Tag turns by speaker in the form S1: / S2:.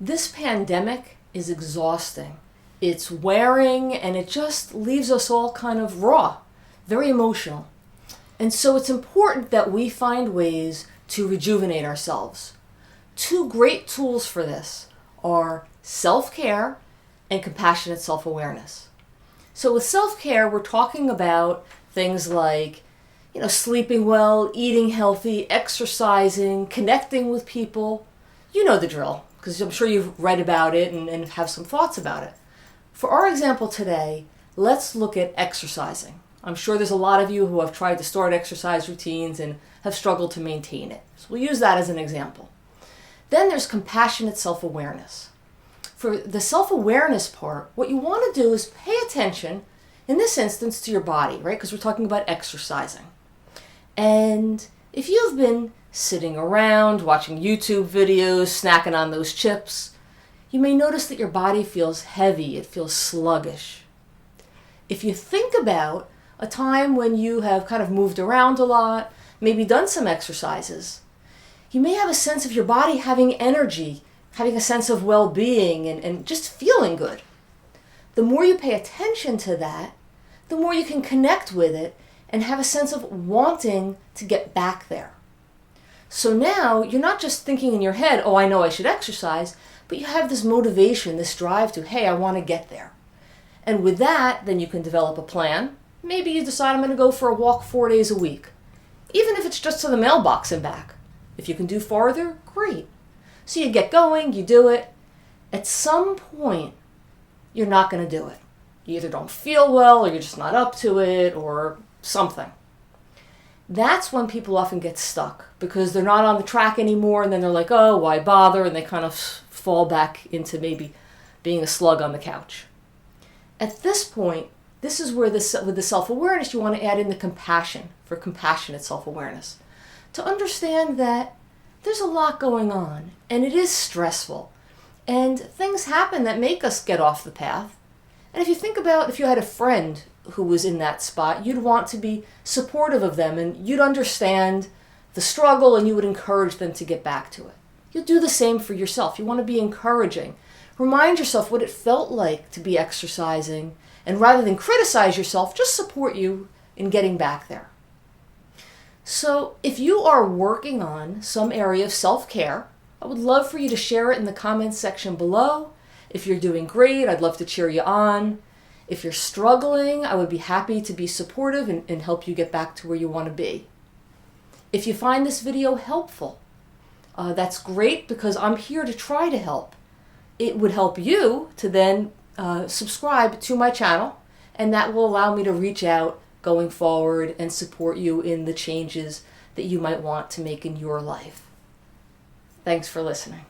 S1: This pandemic is exhausting. It's wearing and it just leaves us all kind of raw, very emotional. And so it's important that we find ways to rejuvenate ourselves. Two great tools for this are self-care and compassionate self-awareness. So with self-care, we're talking about things like, sleeping well, eating healthy, exercising, connecting with people. You know the drill, because I'm sure you've read about it and have some thoughts about it. For our example today, let's look at exercising. I'm sure there's a lot of you who have tried to start exercise routines and have struggled to maintain it. So we'll use that as an example. Then there's compassionate self-awareness. For the self-awareness part, what you want to do is pay attention, in this instance, to your body, right? Because we're talking about exercising. And if you've been sitting around, watching YouTube videos, snacking on those chips, you may notice that your body feels heavy, it feels sluggish. If you think about a time when you have kind of moved around a lot, maybe done some exercises, you may have a sense of your body having energy, having a sense of well-being and just feeling good. The more you pay attention to that, the more you can connect with it and have a sense of wanting to get back there. So now you're not just thinking in your head, oh, I know I should exercise, but you have this motivation, this drive to, hey, I want to get there. And with that, then you can develop a plan. Maybe you decide I'm going to go for a walk 4 days a week, even if it's just to the mailbox and back. If you can do farther, great. So you get going, you do it. At some point, you're not going to do it. You either don't feel well, or you're just not up to it, or something. That's when people often get stuck because they're not on the track anymore, and then they're like, oh, why bother? And they kind of fall back into maybe being a slug on the couch. At this point, this is where with the self-awareness, you want to add in the compassion for compassionate self-awareness. To understand that there's a lot going on, and it is stressful, and things happen that make us get off the path. And if you think about if you had a friend who was in that spot, you'd want to be supportive of them, and you'd understand the struggle, and you would encourage them to get back to it. You'll do the same for yourself. You want to be encouraging. Remind yourself what it felt like to be exercising, and rather than criticize yourself, just support you in getting back there. So if you are working on some area of self-care, I would love for you to share it in the comments section below. If you're doing great, I'd love to cheer you on. If you're struggling, I would be happy to be supportive and help you get back to where you want to be. If you find this video helpful, that's great because I'm here to try to help. It would help you to then subscribe to my channel, and that will allow me to reach out going forward and support you in the changes that you might want to make in your life. Thanks for listening.